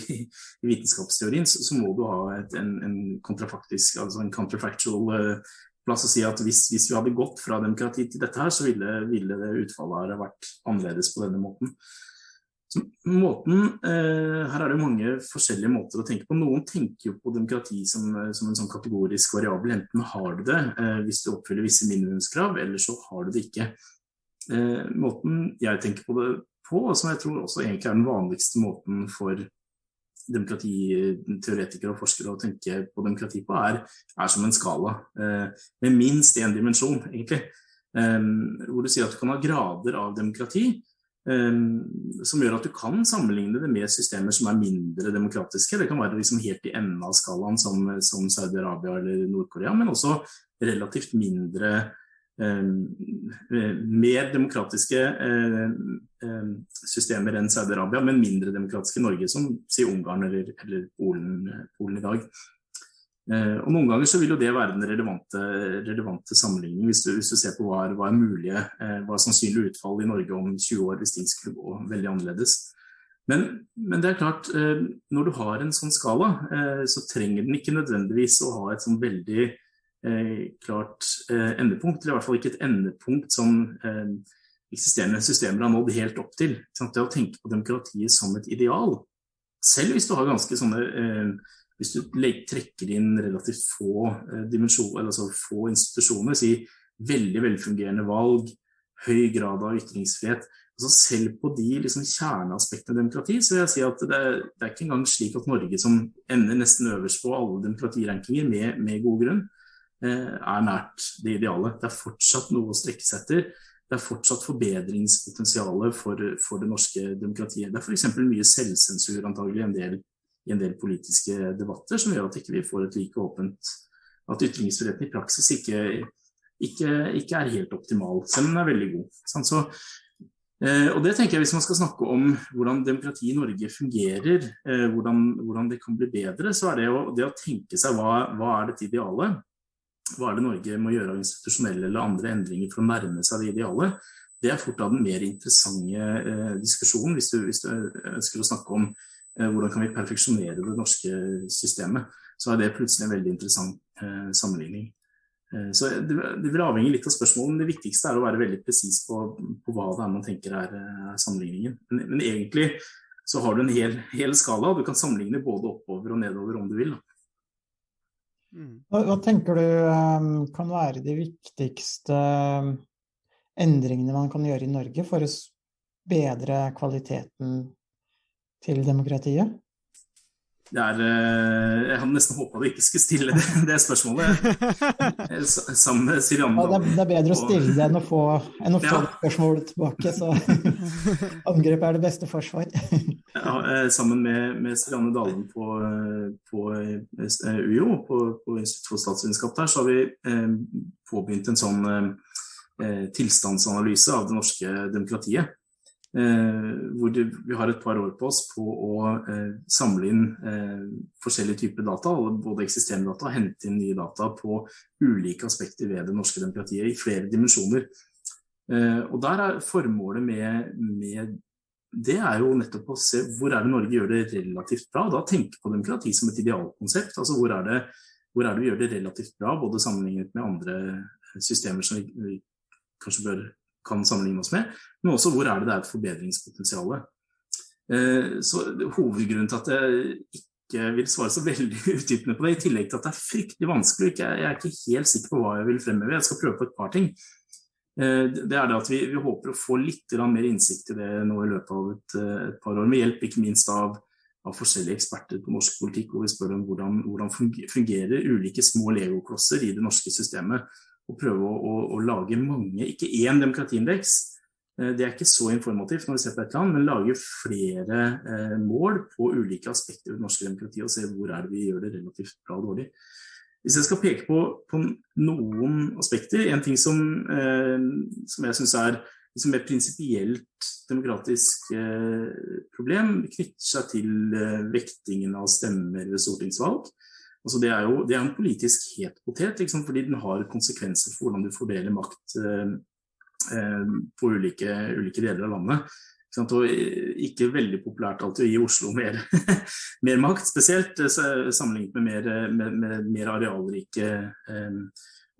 vitenskapsteorien, så må du ha en kontrafaktisk, altså en counterfactual plass å si at hvis vi hadde gått fra demokrati til dette her, så ville det utfallet ha vært annerledes på denne måten. Så her det mange forskjellige måter å tenke på. Noen tenker jo på demokrati som en sånn kategorisk variabel. Enten har du det hvis du oppfyller visse minimumskrav, eller så har du det ikke. Måten jeg tenker på det på, som jeg tror også egentlig den vanligste måten for demokratiteoretikere og forskere å tenke på demokrati på, som en skala, med minst en dimensjon, egentlig. Hvor du sier at du kan ha grader av demokrati, som gjør at du kan sammenligne det med systemer som mindre demokratiske. Det kan være liksom helt i enden av skalaen som Saudi-Arabia eller Nord-Korea, men også relativt mindre mer demokratiske systemer enn Saudi-Arabia, men mindre demokratiske Norge, som sier Ungarn eller Polen i dag. Og noen ganger så vil jo det være den relevante sammenligning hvis du ser på hva mulige, hva sannsynlig utfall i Norge om 20 år hvis ting skulle gå veldig annerledes. Men det klart, når du har en sånn skala, så trenger den ikke nødvendigvis å ha et sånn veldig klart endepunkt, eller i hvert fall ikke et endepunkt som eksisterende systemer har nådd helt opp til. Det å tenke på demokratiet som et ideal, selv hvis du har ganske sånne hvis du trekker inn relativt få dimensjoner, altså få institusjoner, si veldig velfungerende valg, høy grad av ytringsfrihet, altså selv på de liksom kjerneaspektene av demokrati, så vil jeg si at det ikke engang slik at Norge, som ender nesten øverst på alle demokratirankinger med god grunn, nært det ideale. Det fortsatt noe å strekke seg etter. Det fortsatt forbedringspotensialet for det norske demokratiet. Det for eksempel mye selvsensur antagelig i en del politiske debatter, som gjør at ikke vi får et like åpent, at ytringsfriheten i praksis ikke helt optimal, selv om den veldig god. Og det tenker jeg, hvis man skal snakke om hvordan demokrati i Norge fungerer, hvordan det kan bli bedre, så det å tenke seg hva dette idealet, hva det Norge må gjøre av institusjonelle eller andre endringer for å nærme seg det idealet, det fort av den mer interessante diskusjonen, hvis du ønsker å snakke om hvordan kan vi perfeksjonere det norske systemet, så det plutselig en veldig interessant sammenligning. Så det vil avhenge litt av spørsmålet, men det viktigste å være veldig presis på hva det man tenker sammenligningen. Men egentlig så har du en hel skala, du kan sammenligne både oppover og nedover om du vil. Hva tenker du kan være de viktigste endringene man kan gjøre i Norge for å bedre kvaliteten til demokratiet? Jeg hadde nesten håpet at du ikke skulle stille det spørsmålet sammen med Sirianne. Ja, det bedre å stille det enn å få spørsmålet tilbake, så angrep det beste forsvar. Ja, sammen med Sirianne Dalen på UiO, på Institutt for statsvitenskap der, så har vi påbegynt en sånn tilstandsanalyse av det norske demokratiet. Hvor vi har et par år på oss på å samle inn forskjellige typer data, både eksisterende data og hente inn nye data på ulike aspekter ved det norske demokratiet i flere dimensjoner. Og der formålet med det jo nettopp å se hvor det Norge gjør det relativt bra, da tenke på demokrati som et idealkonsept, altså hvor det vi gjør det relativt bra, både sammenlignet med andre systemer som vi kanskje kan sammenligne oss med, men også hvor det et forbedringspotensial. Så hovedgrunnen til at jeg ikke vil svare så veldig utdypende på det, i tillegg til at det fryktelig vanskelig, jeg ikke helt sikker på hva jeg vil fremheve, jeg skal prøve på et par ting. Det det at vi håper å få litt mer innsikt i det nå i løpet av et par år, med hjelp ikke minst av forskjellige eksperter på norsk politikk, hvor vi spør om hvordan fungerer ulike små legoklosser i det norske systemet, og prøve å lage mange, ikke én demokratiindeks, det ikke så informativt når vi ser på et land, men lage flere mål på ulike aspekter av det norske demokratiet, og se hvor det vi gjør det relativt bra og dårlig. Hvis jeg skal peke på noen aspekter, en ting som jeg synes liksom et prinsipielt demokratisk problem, knytter seg til vektingen av stemmer ved stortingsvalg. Altså det det en politisk het potet, fordi den har konsekvenser for hvordan du fordeler makt på ulike deler av landet. Og ikke veldig populært alltid å gi Oslo mer makt, spesielt sammenlignet med mer arealrike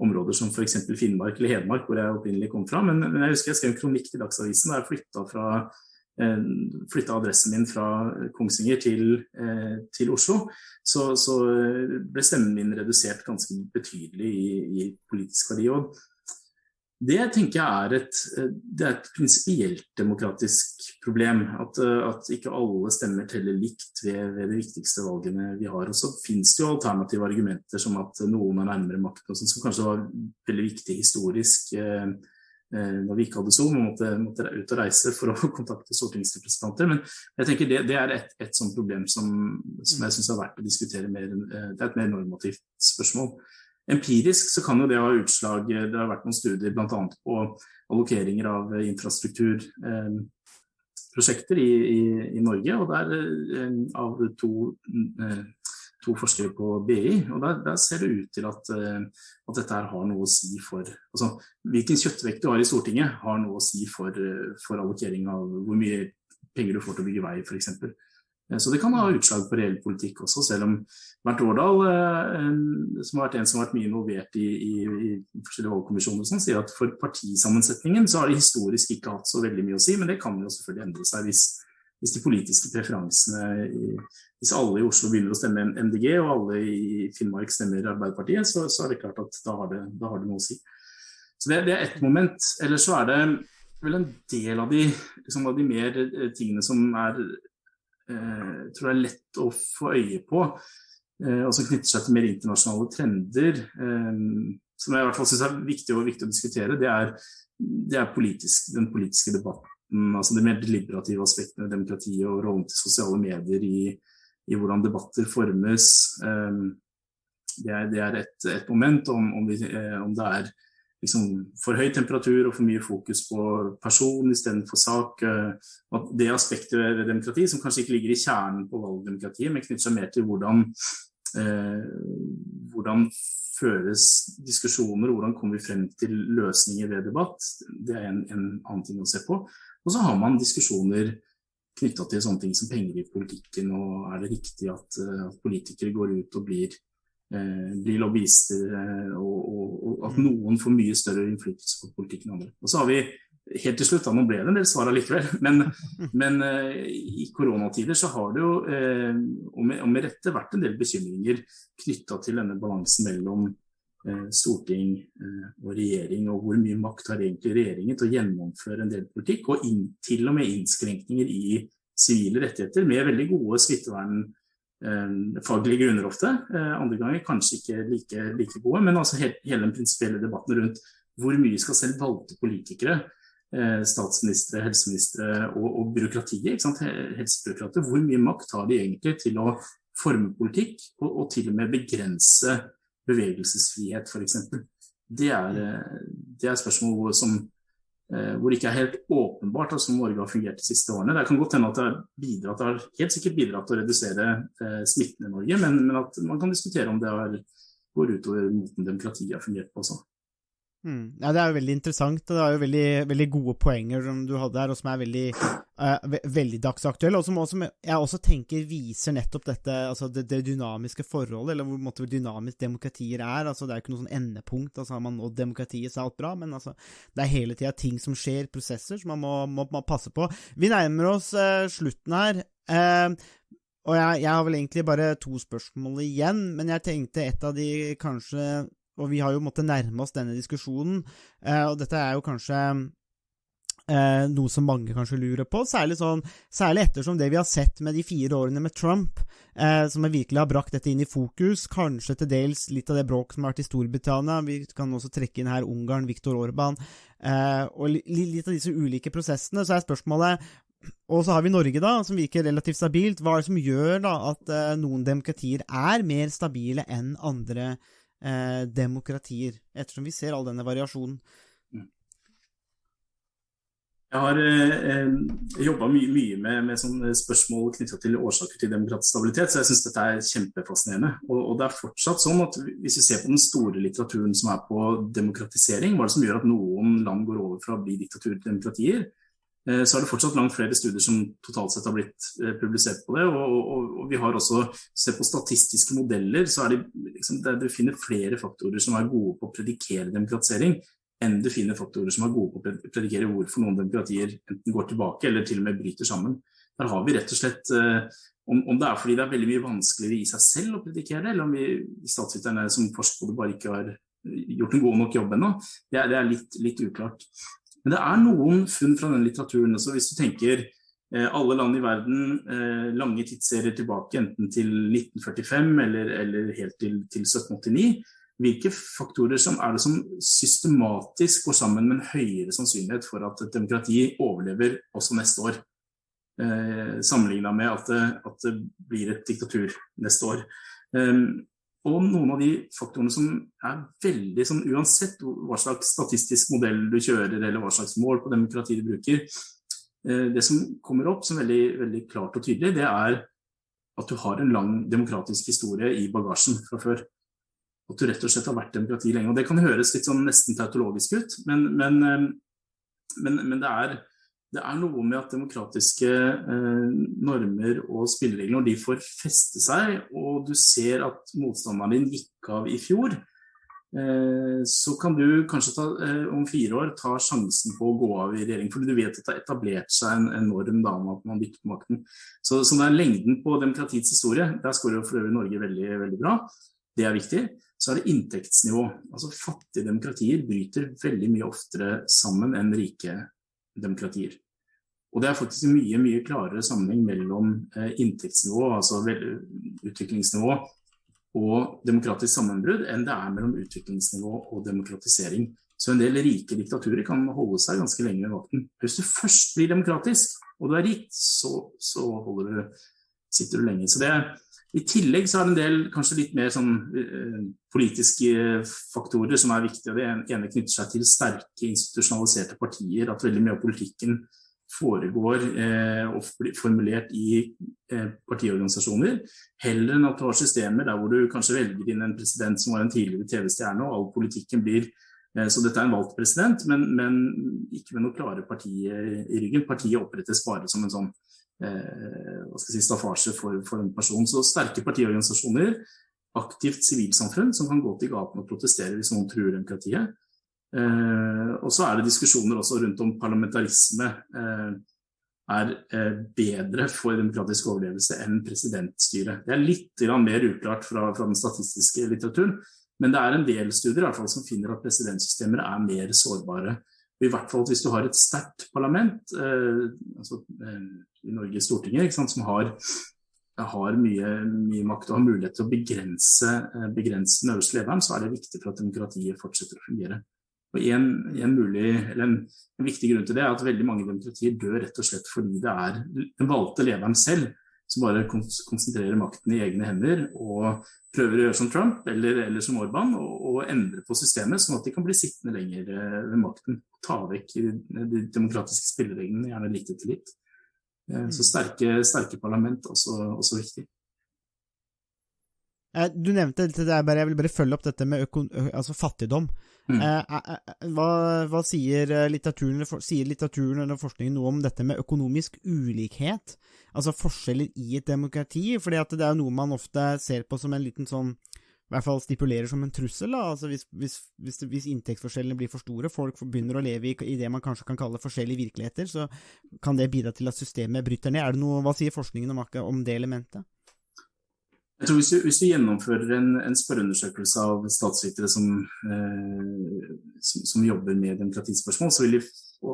områder som for eksempel Finnmark eller Hedmark, hvor jeg opprinnelig kom fra. Men jeg husker jeg skrev en kronikk til Dagsavisen da jeg flyttet adressen min fra Kongsvinger til Oslo, så ble stemmen min redusert ganske betydelig i politisk verdi. Og det tenker jeg et prinsipielt demokratisk problem, at ikke alle stemmer teller likt ved de viktigste valgene vi har. Og så finnes det jo alternative argumenter som at noen nærmere makten, som kanskje var veldig viktig historisk når vi ikke hadde Zoom og måtte ut og reise for å kontakte stortingsrepresentanter. Men jeg tenker det et sånt problem som jeg synes har vært å diskutere mer. Det et mer normativt spørsmål. Empirisk så kan jo det ha utslag, det har vært noen studier blant annet på allokeringer av infrastrukturprosjekter i Norge, og der av to forskere på BI, og der ser det ut til at dette her har noe å si for, altså hvilken kjøttvekt du har i Stortinget har noe å si for allokering av hvor mye penger du får til å bygge vei, for eksempel. Så det kan ha utslag på reell politikk også, selv om Bernt Årdal, som har vært en som har vært mye involvert i forskjellige valgkommisjoner, som sier at for partisammensetningen så har det historisk ikke hatt så veldig mye å si, men det kan jo selvfølgelig endre seg hvis de politiske preferansene, hvis alle i Oslo begynner å stemme MDG, og alle i Finnmark stemmer Arbeiderpartiet, så det klart at da har det noe å si. Så det et moment. Ellers så det vel en del av de mer tingene som tror jeg lett å få øye på, og som knytter seg til mer internasjonale trender, som jeg i hvert fall synes viktig å diskutere. Det den politiske debatten, altså de mer deliberative aspektene av demokratiet og rollen til sosiale medier i hvordan debatter formes. Det et moment om det liksom for høy temperatur og for mye fokus på person i stedet for sak. Og det aspektet ved demokrati som kanskje ikke ligger i kjernen på valgdemokratiet, men knytter seg mer til hvordan føres diskusjoner, hvordan kommer vi frem til løsninger ved debatt. Det en annen ting å se på. Og så har man diskusjoner knyttet til sånne ting som penger i politikken, og det riktig at politikere går ut og blir blir lobbyister, og at noen får mye større innflytelse på politikken enn andre. Og så har vi helt til slutt, da, nå ble det en del svar likevel, men i koronatider så har det jo, og med rette, vært en del bekymringer knyttet til denne balansen mellom storting og regjering, og hvor mye makt har egentlig regjeringen til å gjennomføre en del politikk, og til og med innskrenkninger i sivile rettigheter, med veldig gode smittevernfaglige grunner ofte, andre ganger kanskje ikke like gode, men altså hele den prinsipielle debatten rundt hvor mye skal selv valgte politikere, statsministre, helseministre og byråkratiet, ikke sant? Helsebyråkrater, hvor mye makt har de egentlig til å forme politikk, og til og med begrense bevegelsesfrihet, for eksempel. Det er spørsmål hvor det ikke er helt åpenbart som Norge har fungert de siste årene. Det kan godt hende at det har helt sikkert bidratt til å redusere smitten i Norge, men at man kan diskutere om det går utover måten demokratiet har fungert på også. Ja, det er jo veldig interessant, og det er jo veldig, veldig gode poenger som du hadde her, og som er veldig dagsaktuelle, og som jeg også tenker viser nettopp dette, altså det dynamiske forholdet, eller hvor dynamisk demokratier altså det er ikke noe sånn endepunkt, altså har man nådd demokratiet så er alt bra, men altså det er hele tiden ting som skjer, prosesser som man må passe på. Vi nærmer oss slutten her, og jeg har vel egentlig bare 2 spørsmål igjen, men jeg tenkte et av de kanskje, og vi har jo måttet nærme oss denne diskusjonen, og dette er jo kanskje noe som mange kanskje lurer på, særlig ettersom det vi har sett med de 4 årene med Trump, som virkelig har brakt dette inn i fokus, kanskje til dels litt av det bråk som har vært i Storbritannia, vi kan også trekke inn her Ungarn, Viktor Orbán, og litt av disse ulike prosessene, så er spørsmålet, og så har vi Norge da, som virker relativt stabilt, hva er det som gjør da at noen demokratier er mer stabile enn andre demokratier, ettersom vi ser all denne variasjonen? Jeg har jobbet mye med sånne spørsmål knyttet til årsaker til demokratisk stabilitet, så jeg synes dette er kjempefascinerende. Og det er fortsatt sånn at hvis vi ser på den store litteraturen som er på demokratisering, hva er det som gjør at noen land går over fra å bli diktatur til demokratier, så er det fortsatt langt flere studier som totalt sett har blitt publisert på det, og vi har også sett på statistiske modeller, så er det liksom, der du finner flere faktorer som er gode på å predikere demokratisering, enn du finner faktorer som er gode på å predikere hvorfor noen demokratier enten går tilbake, eller til og med bryter sammen. Der har vi rett og slett, om det er fordi det er veldig mye vanskeligere i seg selv å predikere, eller om vi statsviterne som forsker på det bare ikke har gjort en god nok jobb ennå, det er litt uklart. Men det er noen funn fra den litteraturen, så hvis du tenker alle land i verden, lange tidsserier tilbake, enten til 1945 eller helt til 1789, hvilke faktorer som er det som systematisk går sammen med en høyere sannsynlighet for at et demokrati overlever også neste år, sammenlignet med at det blir et diktatur neste år. Og noen av de faktorene som er veldig sånn, uansett hva slags statistisk modell du kjører, eller hva slags mål på demokrati du bruker, det som kommer opp som veldig, veldig klart og tydelig, det er at du har en lang demokratisk historie i bagasjen fra før. At du rett og slett har vært demokrati lenge. Og det kan høres litt sånn nesten tautologisk ut, men det er noe med at demokratiske normer og spilleregler, når de får feste seg, og du ser at motstanderen din gikk av i fjor, så kan du kanskje om 4 år ta sjansen på å gå av i regjering, fordi du vet at det har etablert seg en norm da med at man bytter på makten. Så det er lengden på demokratiets historie, der skårer jo for øvrig Norge veldig, veldig bra. Det er viktig. Så er det inntektsnivå. Altså fattige demokratier bryter veldig mye oftere sammen enn rike demokratier. Og det er faktisk en mye, mye klarere sammenheng mellom inntektsnivå, altså utviklingsnivå og demokratisk sammenbrudd, enn det er mellom utviklingsnivå og demokratisering. Så en del rike diktaturer kan holde seg ganske lenge ved makten. Hvis du først blir demokratisk, og du er rik, så sitter du lenge. Så i tillegg så er det en del kanskje litt mer sånn, politiske faktorer som er viktige. Det ene knytter seg til sterke institusjonaliserte partier, at veldig mye av politikken foregår og blir formulert i partiorganisasjoner, heller enn at du har systemer der hvor du kanskje velger inn en president som var en tidligere TV-stjerne, og all politikken blir, så dette er en valgt president, men ikke med noe klare partier i ryggen. Partiet opprettes bare som en sånn staffasje for en person. Så sterke partiorganisasjoner, aktivt sivilsamfunn som kan gå til gaten og protestere hvis noen truer demokratiet. Og så det diskusjoner også rundt om parlamentarisme bedre for demokratisk overlevelse enn presidentstyre. Det litt mer uklart fra den statistiske litteraturen, men det en del studier I hvert fall som finner at presidentsystemer mer sårbare. I hvert fall hvis du har et sterkt parlament, altså I Norge Stortinget, ikke sant, som har mye makt og har mulighet til å begrense den øverste lederen, så det viktig for at demokratiet fortsetter å fungere. Og en viktig grunn til det at veldig mange demokratier dør rett og slett fordi det den valgte lederen selv som bare konsentrerer makten I egne hender og prøver å gjøre som Trump eller som Orban og endre på systemet sånn at de kan bli sittende lenger ved makten, ta vekk de demokratiske spillereglene, gjerne litt etter litt. Så sterke parlament også viktig. Du nevnte det jeg vil bare følge opp dette med altså fattigdom. Hva sier litteraturen eller forskningen noe om dette med økonomisk ulikhet? Altså forskjeller I et demokrati, fordi at det noe man ofte ser på som en liten sånn, I hvert fall stipulerer som en trussel, da. Altså hvis inntektsforskjellene blir for store, folk begynner å leve I det man kanskje kan kalle forskjellige virkeligheter, så kan det bidra til at systemet bryter ned. Hva sier forskningen om det elementet? Jeg tror hvis du gjennomfører en spørreundersøkelse av statsvitere som jobber med demokratispørsmål, så vil de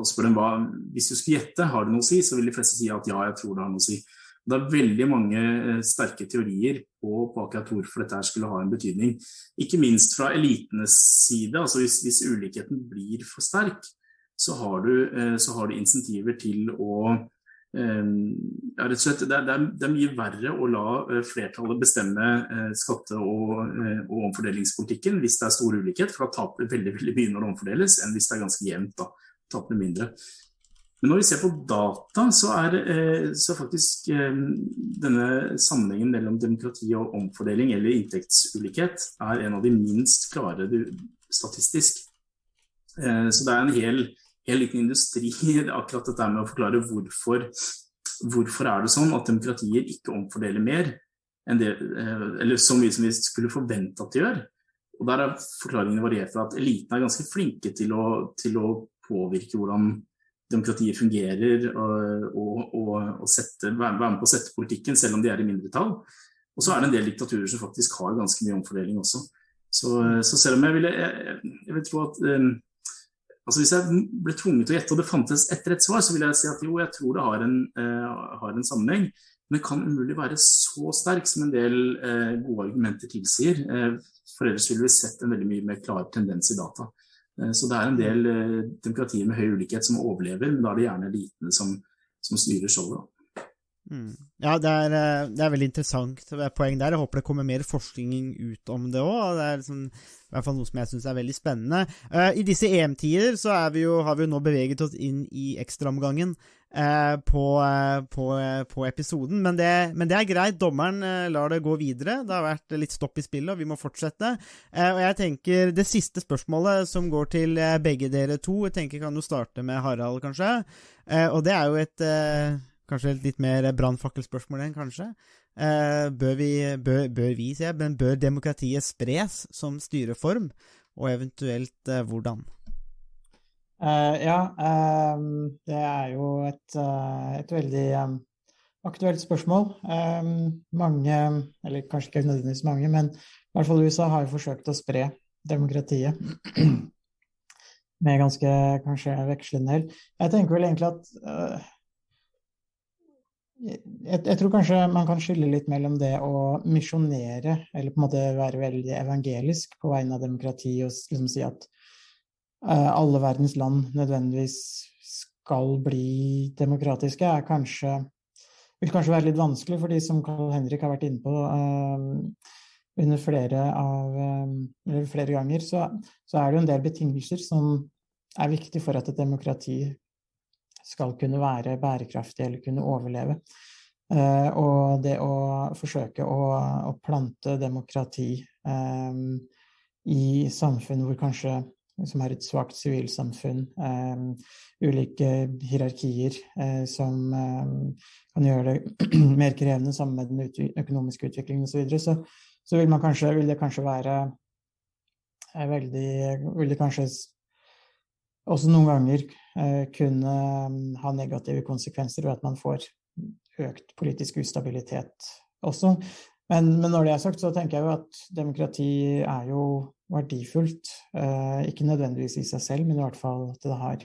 spørre dem hvis du skulle gjette, har det noe å si, så vil de fleste si at ja, jeg tror det har noe å si. Det veldig mange sterke teorier på akkurat hvorfor dette skulle ha en betydning. Ikke minst fra elitenes side, altså hvis ulikheten blir for sterk, så har du insentiver til å rett og slett, det mye verre å la flertallet bestemme skatte- og omfordelingspolitikken hvis det stor ulikhet, for da taper veldig, veldig mye når det omfordeles, enn hvis det ganske jevnt, da taper mindre. Men når vi ser på data, så faktisk denne sammenhengen mellom demokrati og omfordeling eller inntektsulikhet en av de minst klare statistisk. Så det en hel liten industri akkurat dette med å forklare hvorfor det sånn at demokratier ikke omfordeler mer enn det, eller så mye som vi skulle forvente at de gjør. Og der forklaringen variert fra at eliten ganske flinke til å påvirke hvordan demokratiet fungerer og være med på å sette politikken selv om de I mindretall. Og så det en del diktaturer som faktisk har ganske mye omfordeling også. Så selv om jeg vil tro at altså hvis jeg ble tvunget til å gjette, og det fantes etter et svar, så vil jeg si at jo, jeg tror det har en sammenheng, men det kan umulig være så sterk som en del gode argumenter tilsier, for ellers ville vi sett en veldig mye mer klar tendens I data. Så det en del demokratier med høy ulikhet som overlever, men da det gjerne elitene som styrer showet da. Ja, det veldig interessant poeng der. Jeg håper det kommer mer forskning ut om det også. Det liksom, I hvert fall noe som jeg synes veldig spennende. I disse EM-tider så har vi jo nå beveget oss inn I ekstraomgangen på episoden, men det greit. Dommeren lar det gå videre. Det har vært litt stopp I spillet, og vi må fortsette. Og jeg tenker, det siste spørsmålet som går til begge dere to, jeg tenker kan du starte med Harald kanskje, og det jo et kanskje et litt mer brannfakkelspørsmål enn kanskje. Bør vi se, men bør demokratiet spres som styreform, og eventuelt hvordan? Det jo et veldig aktuelt spørsmål. Mange, eller kanskje ikke nødvendigvis mange, men I hvert fall USA har jo forsøkt å spre demokratiet med ganske kanskje vekslende hell. Jeg tenker vel egentlig at jeg tror kanskje man kan skille litt mellom det å misjonere, eller på en måte være veldig evangelisk på vegne av demokrati, og liksom si at alle verdens land nødvendigvis skal bli demokratiske, vil kanskje være litt vanskelig for de som Carl Henrik har vært inne på under flere ganger, så det jo en del betingelser som viktig for at et demokrati skal kunne være bærekraftig eller kunne overleve. Og det å forsøke å plante demokrati I samfunn hvor kanskje som et svagt sivilsamfunn, ulike hierarkier som kan gjøre det mer krevende sammen med den økonomiske utviklingen og så videre, så vil det kanskje være vil det kanskje også noen ganger kunne ha negative konsekvenser ved at man får økt politisk ustabilitet også. Men når det sagt, så tenker jeg jo at demokrati jo verdifullt, ikke nødvendigvis i seg selv, men i hvert fall at det har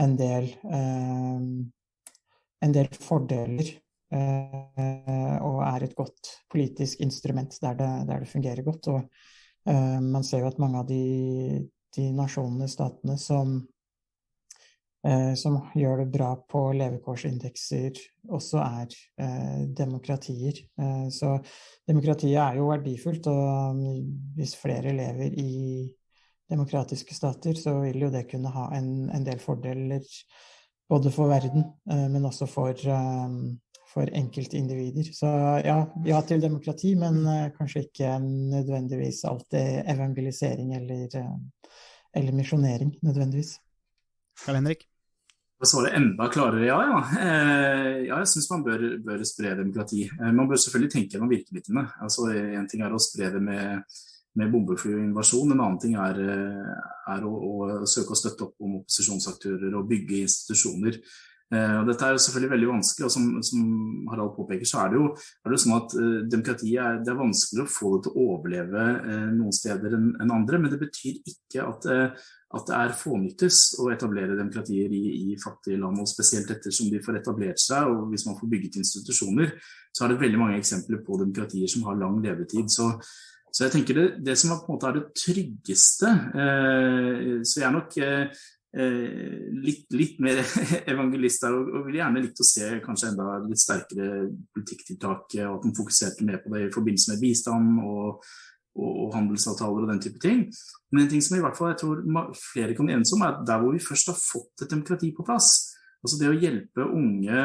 en del fordeler, og et godt politisk instrument der det fungerer godt, og man ser jo at mange av de nasjonene, statene som gjør det bra på levekårsindekser, også demokratier. Så demokratiet jo verdifullt, og hvis flere lever i demokratiske stater, så vil jo det kunne ha en del fordeler, både for verden, men også for enkeltindivider. Så ja til demokrati, men kanskje ikke nødvendigvis alltid evangelisering eller misjonering nødvendigvis. Karl-Henrik? Da svarer enda klarere ja. Jeg synes man bør spre demokrati. Man bør selvfølgelig tenke gjennom virkemidlene. Altså, en ting å spre det med bombefly og invasjon, en annen ting å søke å støtte opp om opposisjonsaktører og bygge institusjoner. Og dette jo selvfølgelig veldig vanskelig, og som Harald påpeker, så det jo sånn at demokratiet det vanskeligere å få det til å overleve noen steder enn andre, men det betyr ikke at det fånyttes å etablere demokratier i fattige land, og spesielt ettersom de får etablert seg, og hvis man får bygget institusjoner, så det veldig mange eksempler på demokratier som har lang levetid. Så jeg tenker det som på en måte det tryggeste, så jeg nok litt mer evangelist der, og vil gjerne likt å se kanskje enda litt sterkere politiktiltak, og at man fokuserte mer på det i forbindelse med bistand og handelsavtaler og den type ting. Men en ting som i hvert fall jeg tror flere kan enes om, der hvor vi først har fått et demokrati på plass. Altså det å hjelpe unge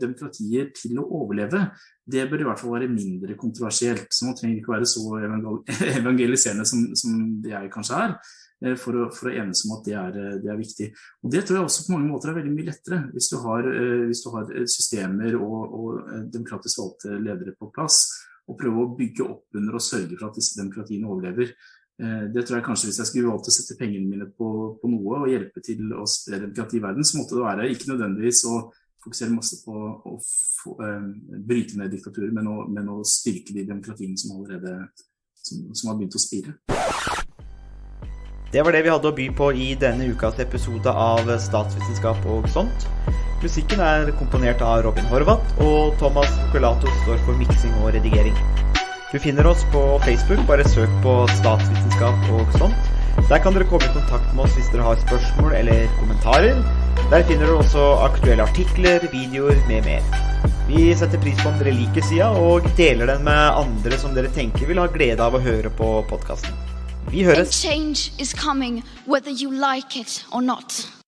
demokratier til å overleve, det bør i hvert fall være mindre kontroversielt. Så man trenger ikke være så evangeliserende som det jeg kanskje for å enes om at det viktig. Og det tror jeg også på mange måter veldig mye lettere hvis du har systemer og demokratisk valgte ledere på plass, og prøve å bygge opp under og sørge for at disse demokratiene overlever. Det tror jeg kanskje hvis jeg skulle valgt å sette pengene mine på noe og hjelpe til å spre demokrati i verden, så måtte det være ikke nødvendigvis å fokusere masse på å bryte ned diktaturer, men å styrke de demokratiene som har begynt å spire. Det var det vi hadde å by på i denne ukas episode av Statsvitenskap og sånt. Musikken komponert av Robin Horvath, og Thomas Fukulato står for miksing og redigering. Du finner oss på Facebook, bare søk på Statsvitenskap og sånt. Der kan dere komme i kontakt med oss hvis dere har spørsmål eller kommentarer. Der finner du også aktuelle artikler, videoer med mer. Vi setter pris på om dere liker siden, og deler den med andre som dere tenker vil ha glede av å høre på podcasten. Vi høres! And change is coming whether you like it or not.